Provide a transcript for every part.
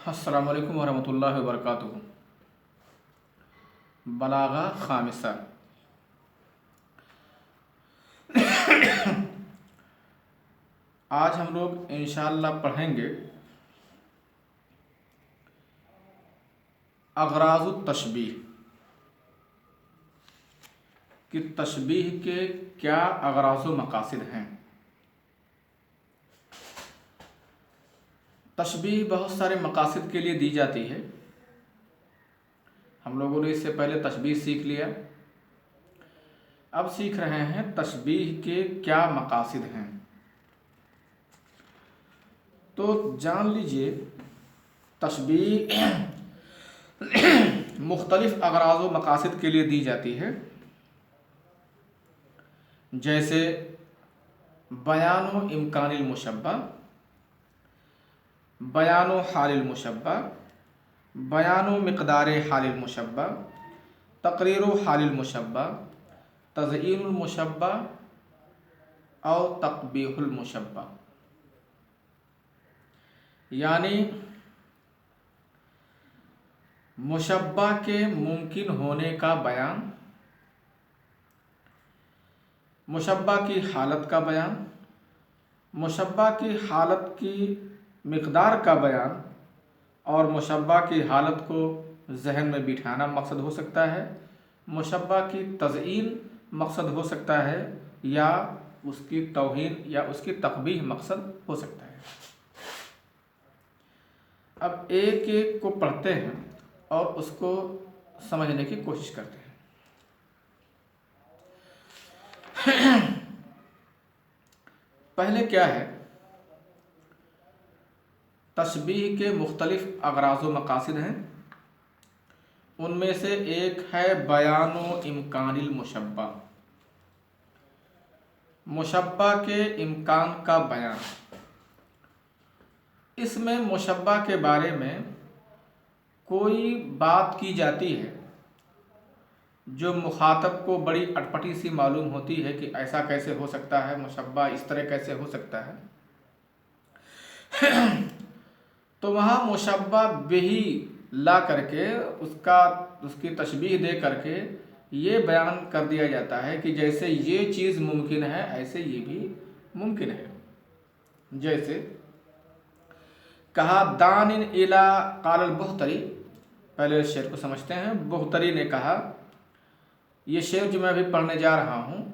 السلام علیکم ورحمۃ اللہ وبرکاتہ۔ بلاغہ خامسہ۔ آج ہم لوگ انشاءاللہ پڑھیں گے اغراض التشبیہ کہ تشبیہ کے کیا اغراض و مقاصد ہیں۔ تشبیہ بہت سارے مقاصد کے لیے دی جاتی ہے۔ ہم لوگوں نے اس سے پہلے تشبیہ سیکھ لیا، اب سیکھ رہے ہیں تشبیہ کے کیا مقاصد ہیں۔ تو جان لیجئے تشبیہ مختلف اغراض و مقاصد کے لیے دی جاتی ہے، جیسے بیان و امکان المشبہ، بیان و حال المشبہ، بیان و مقدار حال المشبہ، تقریر و حال المشبہ، تزئین المشبہ اور تقبیح المشبہ۔ یعنی مشبہ کے ممکن ہونے کا بیان، مشبہ کی حالت کا بیان، مشبہ کی حالت کی مقدار کا بیان، اور مشبہ کی حالت کو ذہن میں بٹھانا مقصد ہو سکتا ہے، مشبہ کی تزئین مقصد ہو سکتا ہے، یا اس کی توہین یا اس کی تقبیح مقصد ہو سکتا ہے۔ اب ایک ایک کو پڑھتے ہیں اور اس کو سمجھنے کی کوشش کرتے ہیں۔ پہلے کیا ہے؟ تشبیہ کے مختلف اغراض و مقاصد ہیں، ان میں سے ایک ہے بیان و امکان المشبہ، مشبہ کے امکان کا بیان۔ اس میں مشبہ کے بارے میں کوئی بات کی جاتی ہے جو مخاطب کو بڑی اٹپٹی سی معلوم ہوتی ہے کہ ایسا کیسے ہو سکتا ہے، مشبہ اس طرح کیسے ہو سکتا ہے۔ تو وہاں مشبہ بہی لا کر کے اس کی تشبیہ دے کر کے یہ بیان کر دیا جاتا ہے کہ جیسے یہ چیز ممکن ہے ایسے یہ بھی ممکن ہے۔ جیسے کہا دان الی قال البختری، پہلے شعر کو سمجھتے ہیں۔ بختری نے کہا، یہ شعر جو میں ابھی پڑھنے جا رہا ہوں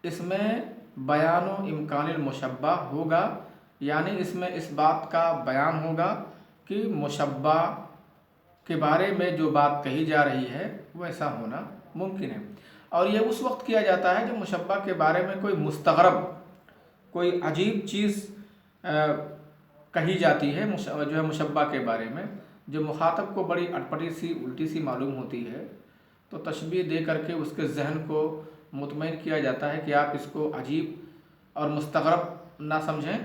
اس میں بیان و امکان المشبہ ہوگا، یعنی اس میں اس بات کا بیان ہوگا کہ مشبہ کے بارے میں جو بات کہی جا رہی ہے وہ ایسا ہونا ممکن ہے۔ اور یہ اس وقت کیا جاتا ہے جب مشبہ کے بارے میں کوئی مستغرب، کوئی عجیب چیز کہی جاتی ہے جو ہے مشبہ کے بارے میں، جو مخاطب کو بڑی اٹپٹی سی الٹی سی معلوم ہوتی ہے، تو تشبیہ دے کر کے اس کے ذہن کو مطمئن کیا جاتا ہے کہ آپ اس کو عجیب اور مستغرب نہ سمجھیں،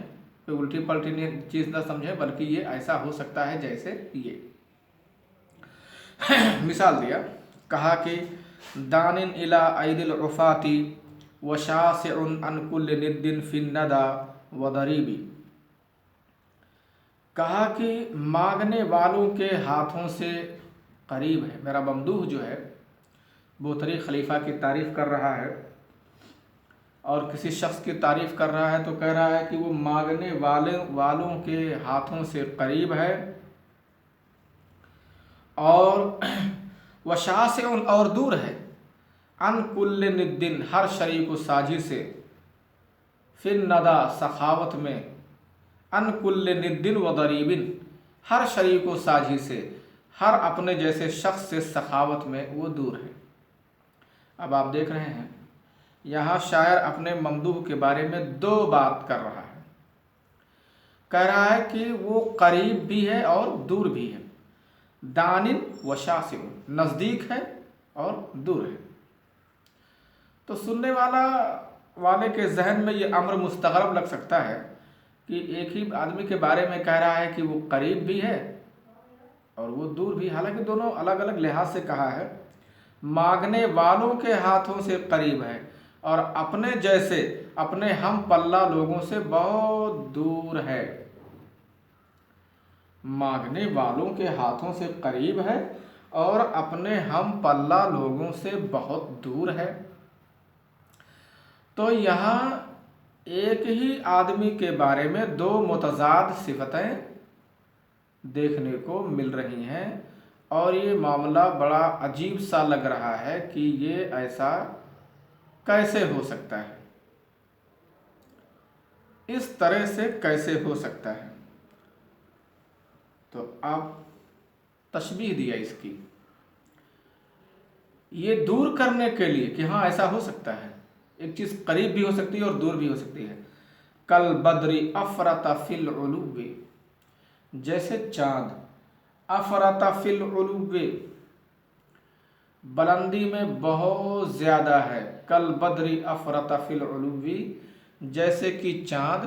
کوئی الٹی پلٹی چیز نہ سمجھیں، بلکہ یہ ایسا ہو سکتا ہے جیسے یہ۔ مثال دیا، کہا کہ دان الی اید العفاة وشاسع عن کل ند فی الندى وضریب۔ کہا کہ مانگنے والوں کے ہاتھوں سے قریب ہے۔ میرا ممدوح جو ہے بوتری خلیفہ کی تعریف کر رہا ہے اور کسی شخص کی تعریف کر رہا ہے تو کہہ رہا ہے کہ وہ مانگنے والوں کے ہاتھوں سے قریب ہے، اور وشاسع اور دور ہے، عن کل ند ہر شریک و ساجی سے، فی الندى سخاوت میں، عن کل ند وضریب ہر شریک و ساجی سے، ہر اپنے جیسے شخص سے سخاوت میں وہ دور ہے۔ اب آپ دیکھ رہے ہیں یہاں شاعر اپنے ممدوح کے بارے میں دو بات کر رہا ہے، کہہ رہا ہے کہ وہ قریب بھی ہے اور دور بھی ہے، دان و شاسع، نزدیک ہے اور دور ہے۔ تو سننے والے کے ذہن میں یہ امر مستغرب لگ سکتا ہے کہ ایک ہی آدمی کے بارے میں کہہ رہا ہے کہ وہ قریب بھی ہے اور وہ دور بھی، حالانکہ دونوں الگ الگ لحاظ سے کہا ہے۔ مانگنے والوں کے ہاتھوں سے قریب ہے اور اپنے جیسے اپنے ہم پلہ لوگوں سے بہت دور ہے۔ مانگنے والوں کے ہاتھوں سے قریب ہے اور اپنے ہم پلہ لوگوں سے بہت دور ہے۔ تو یہاں ایک ہی آدمی کے بارے میں دو متضاد صفتیں دیکھنے کو مل رہی ہیں، اور یہ معاملہ بڑا عجیب سا لگ رہا ہے کہ یہ ایسا کیسے ہو سکتا ہے، اس طرح سے کیسے ہو سکتا ہے۔ تو آپ تشبیہ دیا اس کی، یہ دور کرنے کے لیے کہ ہاں ایسا ہو سکتا ہے، ایک چیز قریب بھی ہو سکتی ہے اور دور بھی ہو سکتی ہے۔ کل بدری افرط فی العلو، جیسے چاند افرط فی العلو، بلندی میں بہت زیادہ ہے۔ کل بدری افرط فی العلو، جیسے کہ چاند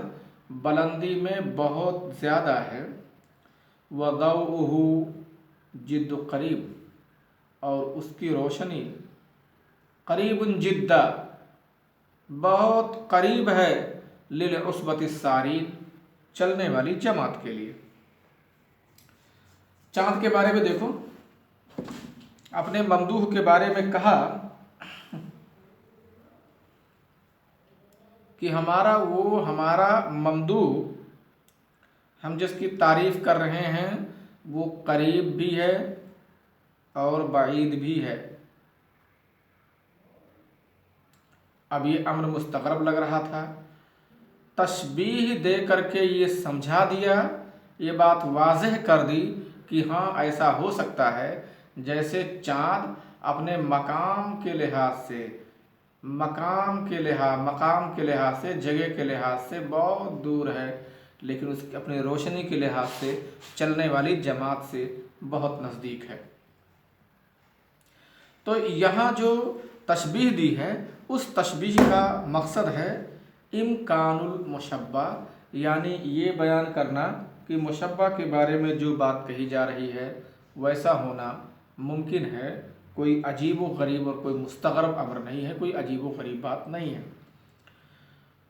بلندی میں بہت زیادہ ہے۔ وضوءہ جد قریب، اور اس کی روشنی قریب جدا بہت قریب ہے، للعصبۃ السارین چلنے والی جماعت کے لیے۔ چاند کے بارے میں دیکھو، اپنے ممدوح کے بارے میں کہا کہ ہمارا ممدوح، ہم جس کی تعریف کر رہے ہیں وہ قریب بھی ہے اور بعید بھی ہے۔ اب یہ امر مستغرب لگ رہا تھا، تشبیہ دے کر کے یہ سمجھا دیا، یہ بات واضح کر دی کہ ہاں ایسا ہو سکتا ہے جیسے چاند اپنے مقام کے لحاظ سے، مقام کے لحاظ سے، جگہ کے لحاظ سے بہت دور ہے، لیکن اس کی اپنی روشنی کے لحاظ سے چلنے والی جماعت سے بہت نزدیک ہے۔ تو یہاں جو تشبیہ دی ہے، اس تشبیہ کا مقصد ہے امکان المشبہ، یعنی یہ بیان کرنا کہ مشبہ کے بارے میں جو بات کہی جا رہی ہے ویسا ہونا ممکن ہے، کوئی عجیب و غریب اور کوئی مستغرب امر نہیں ہے، کوئی عجیب و غریب بات نہیں ہے۔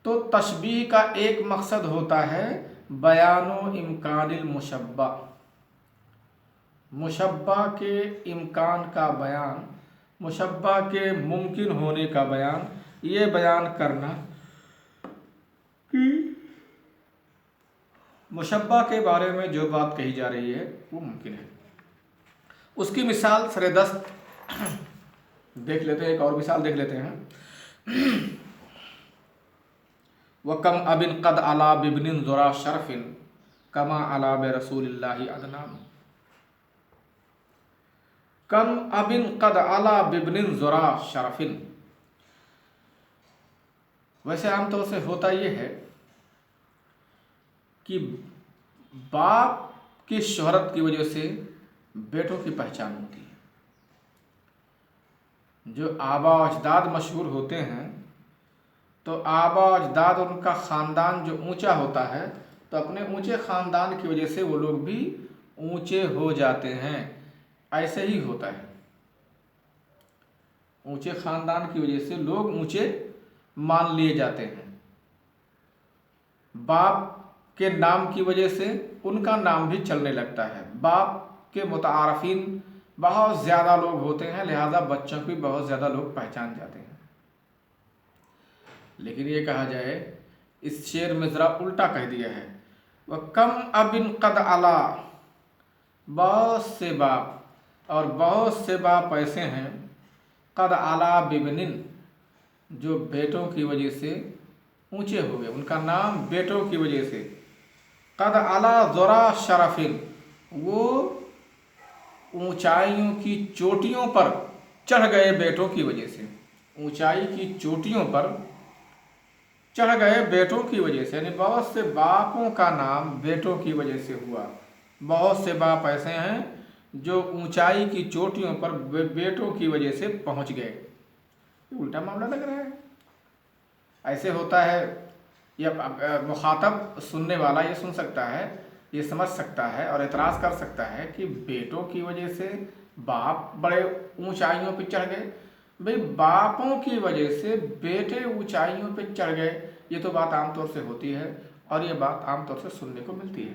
تو تشبیہ کا ایک مقصد ہوتا ہے بیان و امکان المشبہ، مشبہ کے امکان کا بیان، مشبہ کے ممکن ہونے کا بیان، یہ بیان کرنا کہ مشبہ کے بارے میں جو بات کہی جا رہی ہے وہ ممکن ہے۔ اس کی مثال سر دست دیکھ لیتے ہیں، ایک اور مثال دیکھ لیتے ہیں۔ وَكَمْ أَبٍ قَدْ عَلَى بِابْنٍ ذُرَا شَرْفٍ كَمَا عَلَى بِرَسُولِ اللَّهِ أَدْنَانِ۔ کم ابن قد علا ببن ذرا شرفن، ویسے عام طور سے ہوتا یہ ہے کہ باپ کی شہرت کی وجہ سے بیٹوں کی پہچان ہوتی ہے۔ جو آبا و اجداد مشہور ہوتے ہیں تو آبا و اجداد ان کا خاندان جو اونچا ہوتا ہے تو اپنے اونچے خاندان کی وجہ سے وہ لوگ بھی اونچے ہو جاتے ہیں، ایسے ہی ہوتا ہے۔ اونچے خاندان کی وجہ سے لوگ اونچے مان لیے جاتے ہیں، باپ کے نام کی وجہ سے ان کا نام بھی چلنے لگتا ہے، باپ کے متعارفین بہت زیادہ لوگ ہوتے ہیں، لہذا بچوں کو بھی بہت زیادہ لوگ پہچان جاتے ہیں۔ لیکن یہ کہا جائے، اس شعر میں ذرا الٹا کہہ دیا ہے، وَكَمْ أَبٍ قَدْ عَلَا، بہت سے باپ اور بہت سے باپ ایسے ہیں، قد علا ببن، جو بیٹوں کی وجہ سے اونچے ہو گئے، ان کا نام بیٹوں کی وجہ سے، قد علا ذرا شرفن، وہ اونچائیوں کی چوٹیوں پر چڑھ گئے بیٹوں کی وجہ سے، اونچائی کی چوٹیوں پر چڑھ گئے بیٹوں کی وجہ سے، یعنی بہت سے باپوں کا نام بیٹوں کی وجہ سے ہوا۔ بہت سے باپ ایسے ہیں جو اونچائی کی چوٹیوں پر بیٹوں کی وجہ سے پہنچ گئے۔ یہ الٹا معاملہ لگ رہا ہے، ایسے ہوتا ہے۔ یہ مخاطب سننے والا یہ سن سکتا ہے، یہ سمجھ سکتا ہے اور اعتراض کر سکتا ہے کہ بیٹوں کی وجہ سے باپ بڑے اونچائیوں پہ چڑھ گئے۔ بھئی باپوں کی وجہ سے بیٹے اونچائیوں پہ چڑھ گئے، یہ تو بات عام طور سے ہوتی ہے اور یہ بات عام طور سے سننے کو ملتی ہے۔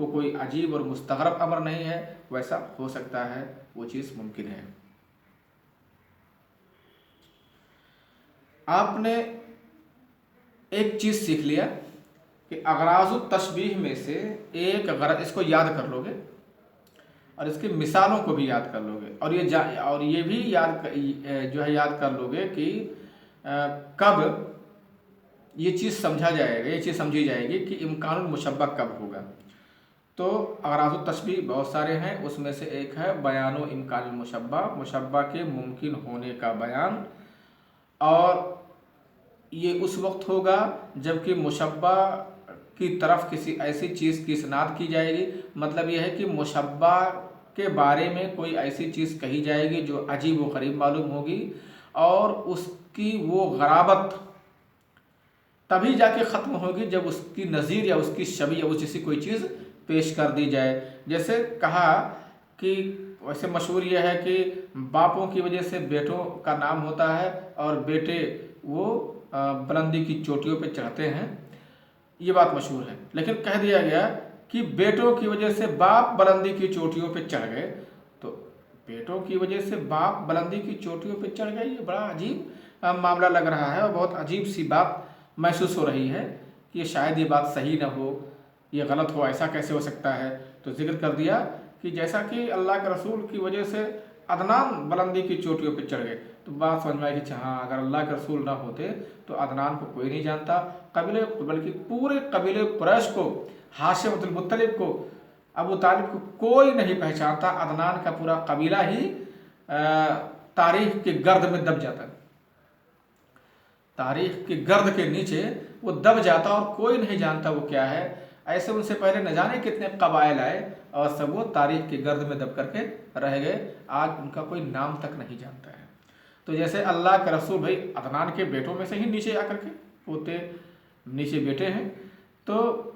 وہ کوئی عجیب اور مستغرب امر نہیں ہے، ویسا ہو سکتا ہے، وہ چیز ممکن ہے۔ آپ نے ایک چیز سیکھ لیا کہ اغراض التشبیہ میں سے ایک غرض، اس کو یاد کر لو گے اور اس کی مثالوں کو بھی یاد کر لو گے، اور یہ بھی یاد کر لو گے کہ کب یہ چیز سمجھا جائے گا، یہ چیز سمجھی جائے گی کہ امکان المشبہ کب ہوگا۔ تو اغراض التشبیہ بہت سارے ہیں، اس میں سے ایک ہے بیان و امکان المشبہ، مشبہ کے ممکن ہونے کا بیان، اور یہ اس وقت ہوگا جب کہ مشبہ کی طرف کسی ایسی چیز کی اسناد کی جائے گی، مطلب یہ ہے کہ مشبہ کے بارے میں کوئی ایسی چیز کہی جائے گی جو عجیب و غریب معلوم ہوگی، اور اس کی وہ غرابت تبھی جا کے ختم ہوگی جب اس کی نظیر یا اس کی شبیہ یا اس جیسی کوئی چیز پیش کر دی جائے۔ جیسے کہا کہ ویسے مشہور یہ ہے کہ باپوں کی وجہ سے بیٹوں کا نام ہوتا ہے، اور بیٹے وہ بلندی کی چوٹیوں پہ چڑھتے ہیں، یہ بات مشہور ہے، لیکن کہہ دیا گیا کہ بیٹوں کی وجہ سے باپ بلندی کی چوٹیوں پہ چڑھ گئے۔ تو بیٹوں کی وجہ سے باپ بلندی کی چوٹیوں پہ چڑھ گئے، یہ بڑا عجیب معاملہ لگ رہا ہے، اور بہت عجیب سی بات محسوس ہو رہی ہے کہ شاید یہ بات صحیح نہ ہو، یہ غلط ہو، ایسا کیسے ہو سکتا ہے۔ تو ذکر کر دیا کہ جیسا کہ اللہ کے رسول کی وجہ سے عدنان بلندی کی چوٹیوں پہ چڑھ گئے، تو بات سمجھ میں آئی کہ ہاں، اگر اللہ کے رسول نہ ہوتے تو عدنان کو کوئی نہیں جانتا، بلکہ پورے قبیلے قریش کو، ہاشم عبد المطلب کو، ابو طالب کو کوئی نہیں پہچانتا، عدنان کا پورا قبیلہ ہی تاریخ کے گرد میں دب جاتا، تاریخ کے گرد کے نیچے وہ دب جاتا اور کوئی نہیں جانتا وہ کیا ہے۔ ایسے ان سے پہلے نہ جانے کتنے قبائل آئے اور سب وہ تاریخ کے گرد میں دب کر کے رہ گئے، آج ان کا کوئی نام تک نہیں جانتا ہے۔ تو جیسے اللہ کے رسول بھائی عدنان کے بیٹوں میں سے ہی نیچے آ کر کے پوتے نیچے بیٹے ہیں، تو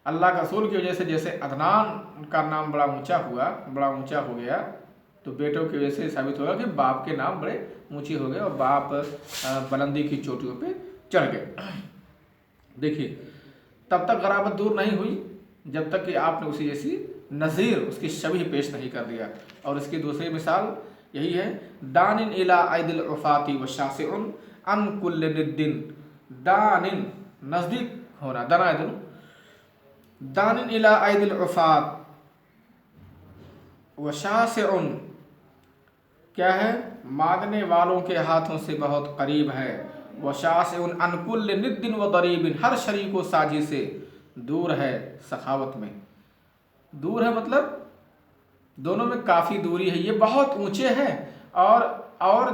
اللہ کے رسول کی وجہ سے جیسے عدنان کا نام بڑا اونچا ہوا، بڑا اونچا ہو گیا، تو بیٹوں کی وجہ سے ثابت ہوگا کہ باپ کے نام بڑے اونچے ہو گئے اور باپ بلندی کی چوٹیوں پہ چڑھ گئے۔ دیکھیے، تب تک غرابت دور نہیں ہوئی جب تک کہ آپ نے اسی جیسی نظیر، اس کی شبیہ پیش نہیں کر دیا۔ اور اس کی دوسری مثال یہی ہے، دان الی عید العفات وشاسع عن کل ند، دان نزدیک ہونا، دان الی عید العفات وشاسع کیا ہے، مانگنے والوں کے ہاتھوں سے بہت قریب ہے، وشاسع عن کل ند وضریب، ہر شریک و ساجی سے دور ہے، سخاوت میں دور ہے، مطلب دونوں میں کافی دوری ہے، یہ بہت اونچے ہیں اور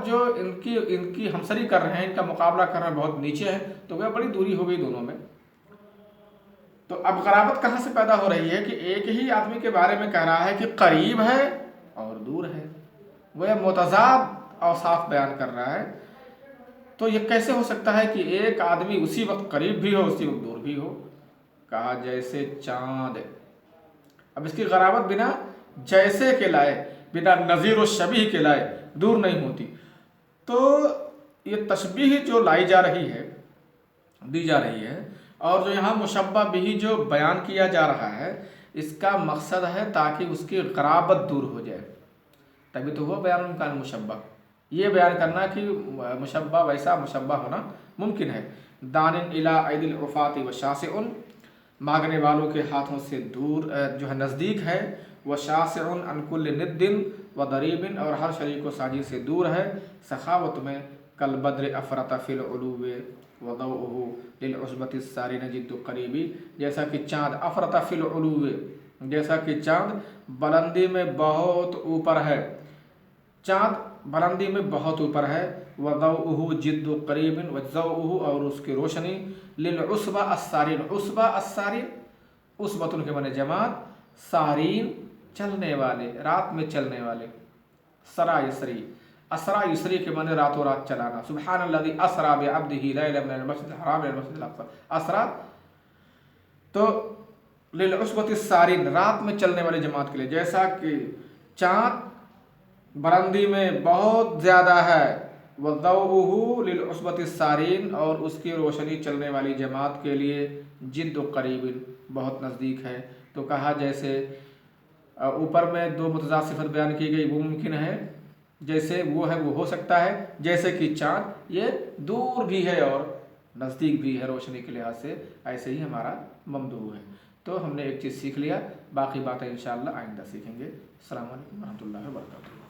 جو ان کی ہمسری کر رہے ہیں، ان کا مقابلہ کر رہے ہیں بہت نیچے ہے، تو وہ بڑی دوری ہو گئی دونوں میں۔ تو اب غرابت کہاں سے پیدا ہو رہی ہے کہ ایک ہی آدمی کے بارے میں کہہ رہا ہے کہ قریب ہے اور دور ہے، وہ متضاد اوصاف بیان کر رہا ہے۔ تو یہ کیسے ہو سکتا ہے کہ ایک آدمی اسی وقت قریب بھی ہو، اسی وقت دور بھی ہو؟ کہا جیسے چاند۔ اب اس کی غرابت بنا جیسے کے لائے، بنا نظیر و شبیہ کے لائے دور نہیں ہوتی۔ تو یہ تشبیہ جو لائی جا رہی ہے، دی جا رہی ہے، اور جو یہاں مشبہ بھی جو بیان کیا جا رہا ہے، اس کا مقصد ہے تاکہ اس کی غرابت دور ہو جائے، تبھی تو وہ بیان امکان مشبہ، یہ بیان کرنا کہ مشبہ ویسا مشبہ ہونا ممکن ہے۔ دان الی عید العفات وشاسع، مانگنے والوں کے ہاتھوں سے دور جو ہے نزدیک ہے، وشاسع عن کل ند وضریب، اور ہر شریک و ساجی سے دور ہے، سخاوت میں، کالبدر افرط فی العلو وضوءہ للعصبۃ السارین جد قریبی، جیسا کہ چاند افرط فی العلو، جیسا کہ چاند بلندی میں بہت اوپر ہے، چاند بلندی میں بہت اوپر ہے، وضوءہ جد قریب، وضوءہ اور اس کی روشنی، للعصبہ السارین، عصبہ السارین، عصبۃ کے معنی جماعت، سارین چلنے والے، رات میں چلنے والے، سرا یسری، اسرا یسری کے معنی راتوں رات چلانا، سبحان الذی اسرا بعبدہ لیلا من المسجد الحرام الى المسجد الاقصی، اسرا تو للعصبۃ السارین، رات میں چلنے والے جماعت کے لیے، جیسا کہ چاند بلندی میں بہت زیادہ ہے، وضوءہ للعصبۃ السارین، اور اس کی روشنی چلنے والی جماعت کے لیے، جد و قریب بہت نزدیک ہے۔ تو کہا جیسے اوپر میں دو متضاد صفت بیان کی گئی وہ ممکن ہے، جیسے وہ ہے وہ ہو سکتا ہے، جیسے کہ چاند یہ دور بھی ہے اور نزدیک بھی ہے روشنی کے لحاظ سے، ایسے ہی ہمارا ممدوح ہے۔ تو ہم نے ایک چیز سیکھ لیا، باقی باتیں انشاءاللہ آئندہ سیکھیں گے۔ السلام علیکم ورحمۃ اللہ وبرکاتہ۔